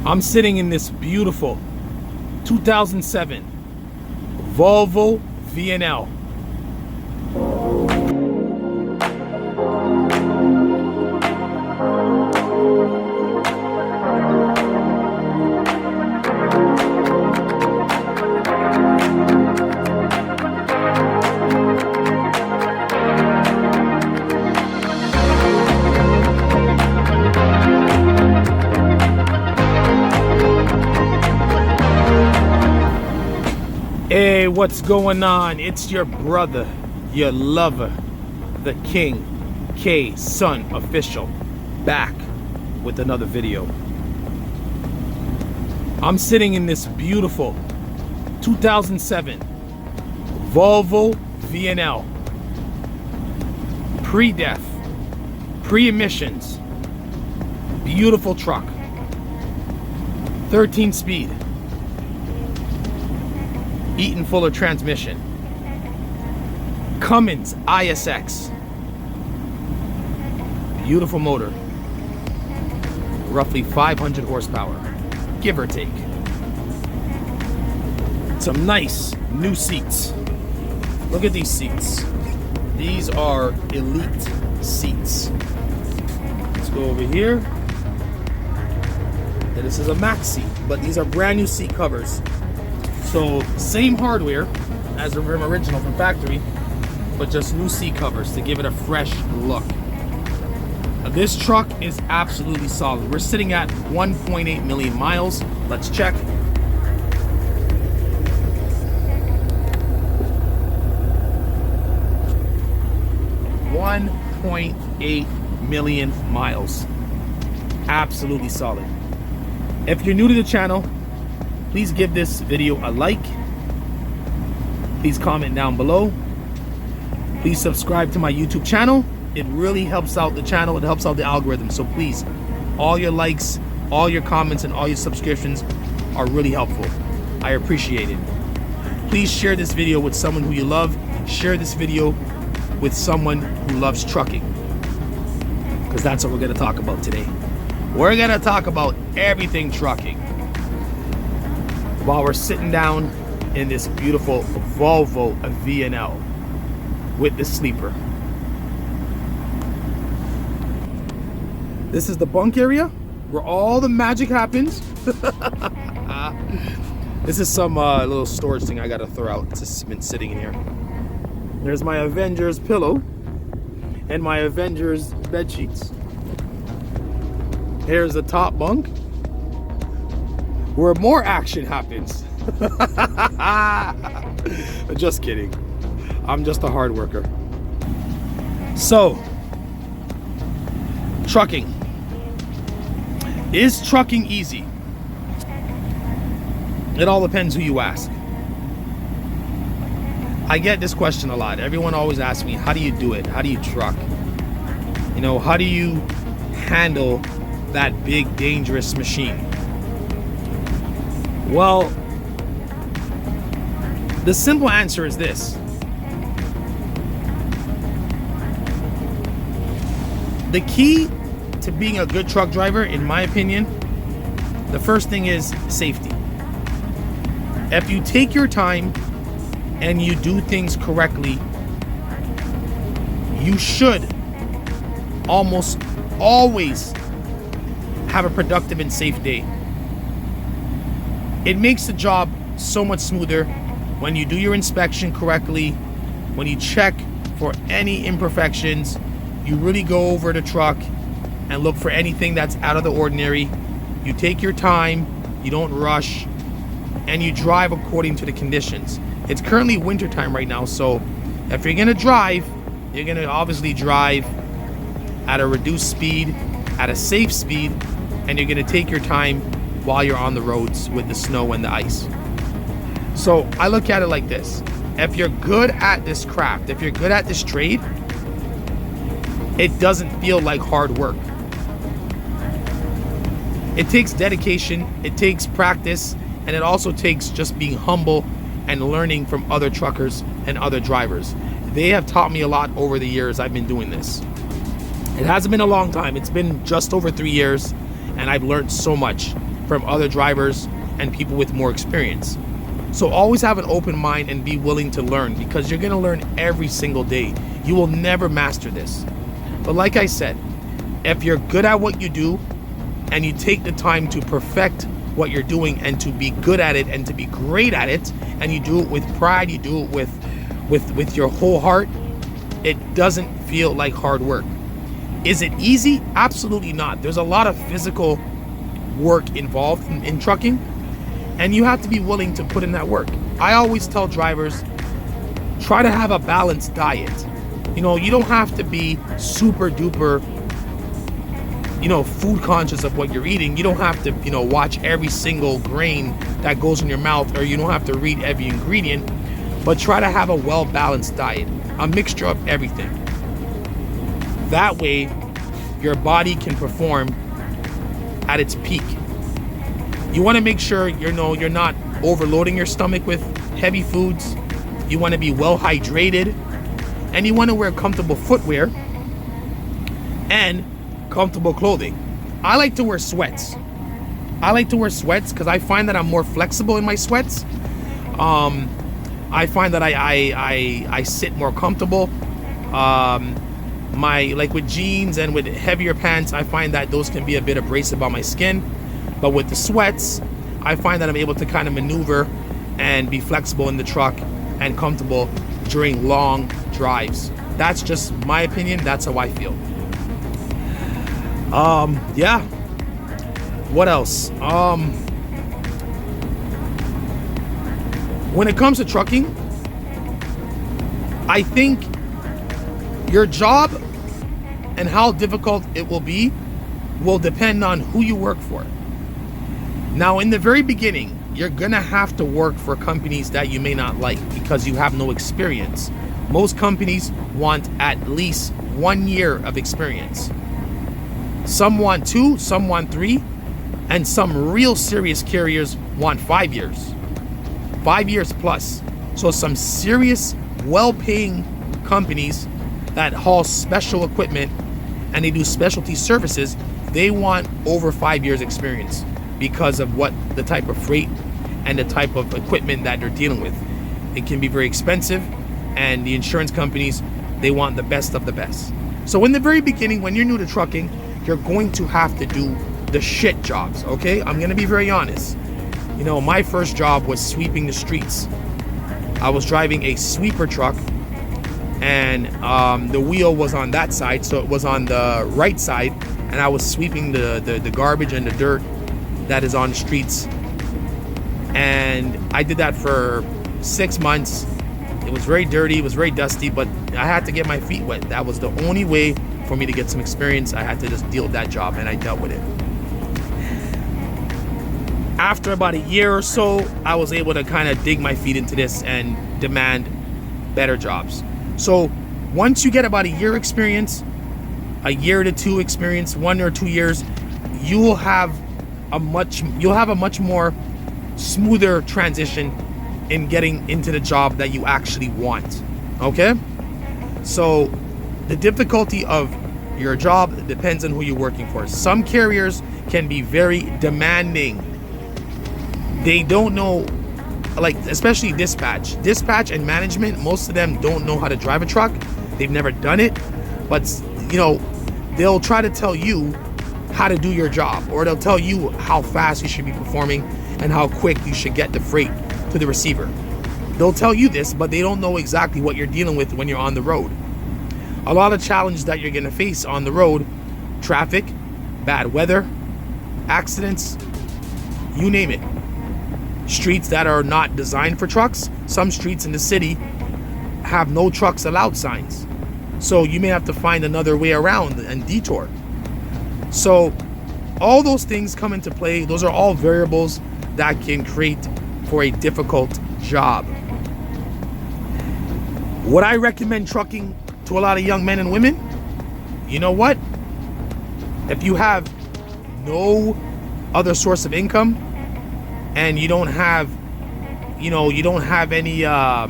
I'm sitting in this beautiful 2007 Volvo V&L. Hey, what's going on? It's your brother, your lover, the King K Son Official, back with another video. I'm sitting in this beautiful 2007 Volvo V&L, pre-def, pre-emissions, beautiful truck, 13 speed. Eaton Fuller transmission, Cummins ISX, beautiful motor, roughly 500 horsepower, give or take. Some nice new seats. Look at these seats. These are elite seats. Let's go over here. And this is a max seat, but these are brand new seat covers. So same hardware as the Rim original from factory, but just new seat covers to give it a fresh look. Now, this truck is absolutely solid. We're sitting at 1.8 million miles. Let's check. $1.8 million miles. Absolutely solid. If you're new to the channel, please give this video a like. Please comment down below. Please subscribe to my YouTube channel. It really helps out the channel. It helps out the algorithm. So please, all your likes, all your comments, and all your subscriptions are really helpful. I appreciate it. Please share this video with someone who you love. Share this video with someone who loves trucking, because that's what we're going to talk about today. We're going to talk about everything trucking while we're sitting down in this beautiful Volvo V&L with the sleeper. This is the bunk area where all the magic happens. This is some little storage thing I gotta throw out. It's just been sitting in here. There's my Avengers pillow and my Avengers bed sheets. Here's the top bunk where more action happens. Just kidding. I'm just a hard worker. So, trucking. Is trucking easy? It all depends who you ask. I get this question a lot. Everyone always asks me, how do you do it? How do you truck? You know, how do you handle that big, dangerous machine? Well, the simple answer is this. The key to being a good truck driver, in my opinion, the first thing is safety. If you take your time and you do things correctly, you should almost always have a productive and safe day. It makes the job so much smoother when you do your inspection correctly, when you check for any imperfections, you really go over the truck and look for anything that's out of the ordinary. You take your time, you don't rush, and you drive according to the conditions. It's currently winter time right now, so if you're gonna drive, you're gonna obviously drive at a reduced speed, at a safe speed, and you're gonna take your time while you're on the roads with the snow and the ice. So I look at it like this. If you're good at this craft, if you're good at this trade, it doesn't feel like hard work. It takes dedication, it takes practice, and it also takes just being humble and learning from other truckers and other drivers. They have taught me a lot over the years I've been doing this. It hasn't been a long time. It's been just over 3 years, and I've learned so much. from other drivers and people with more experience. So always have an open mind and be willing to learn, because you're gonna learn every single day. You will never master this. But like I said, if you're good at what you do and you take the time to perfect what you're doing and to be good at it and to be great at it, and you do it with pride, you do it with your whole heart, it doesn't feel like hard work. Is it easy? Absolutely not. There's a lot of physical work involved in trucking, and you have to be willing to put in that work. I always tell drivers, try to have a balanced diet. You know, you don't have to be super duper, you know, food conscious of what you're eating. You don't have to, you know, watch every single grain that goes in your mouth, or you don't have to read every ingredient, but try to have a well-balanced diet, a mixture of everything. That way, your body can perform at its peak. You want to make sure you're not overloading your stomach with heavy foods. You want to be well hydrated, and you want to wear comfortable footwear and comfortable clothing. I like to wear sweats. Because I find that I'm more flexible in my sweats. I find that I sit more comfortable. Like with jeans and with heavier pants, I find that those can be a bit abrasive on my skin. But with the sweats, I find that I'm able to kind of maneuver and be flexible in the truck and comfortable during long drives. That's just my opinion. That's how I feel. Yeah. What else? When it comes to trucking, I think your job and how difficult it will depend on who you work for. Now, in the very beginning, you're gonna have to work for companies that you may not like because you have no experience. Most companies want at least 1 year of experience. Some want 2, some want 3, and some real serious carriers want 5 years. 5 years plus. So some serious, well-paying companies that haul special equipment and they do specialty services, they want over 5 years experience because of what the type of freight and the type of equipment that they're dealing with. It can be very expensive, and the insurance companies, they want the best of the best. So in the very beginning, when you're new to trucking, you're going to have to do the shit jobs, okay? I'm gonna be very honest. You know, my first job was sweeping the streets. I was driving a sweeper truck, and the wheel was on that side, so it was on the right side, and I was sweeping the garbage and the dirt that is on the streets. And I did that for 6 months. It was very dirty, it was very dusty, but I had to get my feet wet. That was the only way for me to get some experience. I had to just deal with that job, and I dealt with it. After about a year or so, I was able to kind of dig my feet into this and demand better jobs. So once you get about a year experience, a year to 2 experience, 1 or 2 years, you'll have a much more smoother transition in getting into the job that you actually want. Okay? So the difficulty of your job depends on who you're working for. Some carriers can be very demanding. They don't know, like, especially dispatch and management, most of them don't know how to drive a truck. They've never done it, but you know, they'll try to tell you how to do your job, or they'll tell you how fast you should be performing and how quick you should get the freight to the receiver. They'll tell you this, but they don't know exactly what you're dealing with when you're on the road. A lot of challenges that you're gonna face on the road: traffic, bad weather, accidents, you name it. Streets that are not designed for trucks. Some streets in the city have no trucks allowed signs. So you may have to find another way around and detour. So all those things come into play. Those are all variables that can create for a difficult job. Would I recommend trucking to a lot of young men and women? You know what? If you have no other source of income and you don't have any, how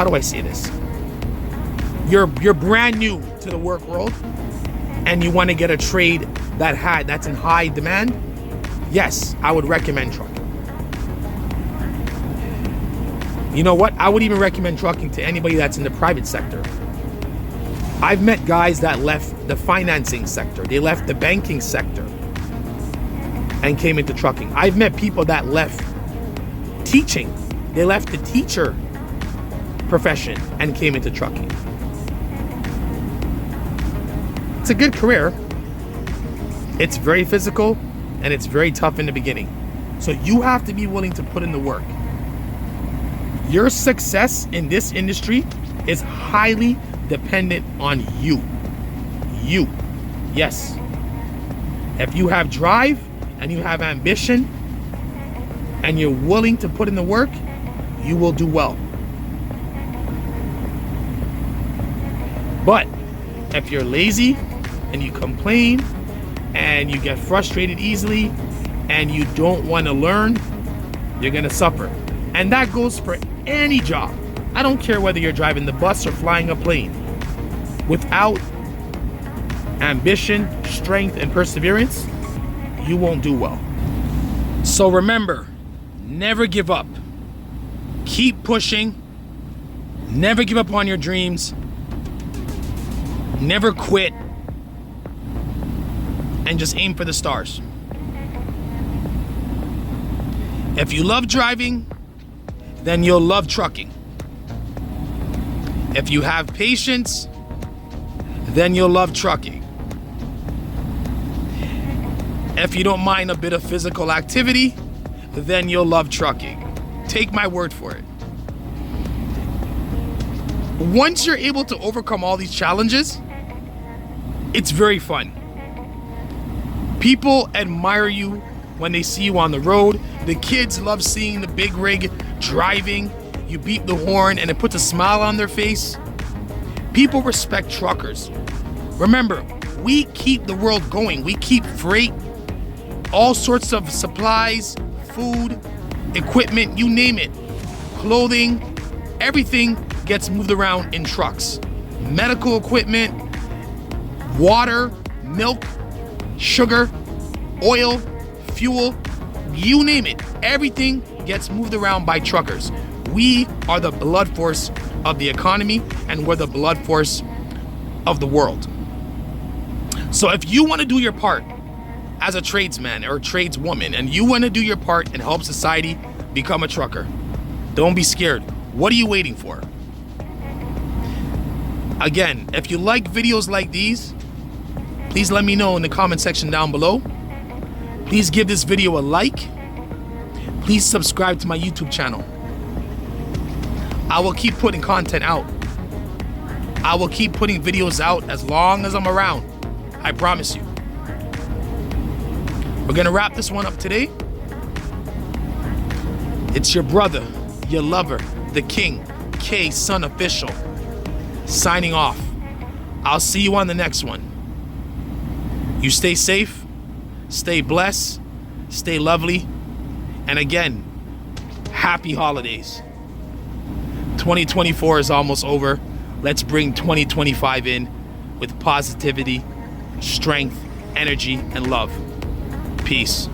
do I say this? You're brand new to the work world and you want to get a trade that's in high demand, yes, I would recommend trucking. You know what? I would even recommend trucking to anybody that's in the private sector. I've met guys that left the financing sector, they left the banking sector and came into trucking. I've met people that left teaching, they left the teacher profession and came into trucking. It's a good career. It's very physical and it's very tough in the beginning. So you have to be willing to put in the work. Your success in this industry is highly dependent on you. You. Yes. If you have drive and you have ambition and you're willing to put in the work, you will do well. But if you're lazy and you complain and you get frustrated easily and you don't want to learn, you're gonna suffer. And that goes for any job. I don't care whether you're driving the bus or flying a plane. Without ambition, strength, and perseverance, you won't do well. So remember, never give up. Keep pushing. Never give up on your dreams. Never quit. And just aim for the stars. If you love driving, then you'll love trucking. If you have patience, then you'll love trucking. If you don't mind a bit of physical activity, then you'll love trucking. Take my word for it. Once you're able to overcome all these challenges, it's very fun. People admire you when they see you on the road. The kids love seeing the big rig driving. You beat the horn and it puts a smile on their face. People respect truckers. Remember, we keep the world going. We keep freight, all sorts of supplies, food, equipment, you name it, clothing, everything gets moved around in trucks. Medical equipment, water, milk, sugar, oil, fuel, you name it. Everything gets moved around by truckers. We are the blood force of the economy and we're the blood force of the world. So if you want to do your part as a tradesman or tradeswoman and you want to do your part and help society, become a trucker. Don't be scared. What are you waiting for? Again, if you like videos like these, please let me know in the comment section down below. Please give this video a like. Please subscribe to my YouTube channel. I will keep putting content out. I will keep putting videos out as long as I'm around. I promise you. We're gonna wrap this one up today. It's your brother, your lover, the king, K Son Official, signing off. I'll see you on the next one. You stay safe, stay blessed, stay lovely, and again, happy holidays. 2024 is almost over. Let's bring 2025 in with positivity, strength, energy, and love. Peace.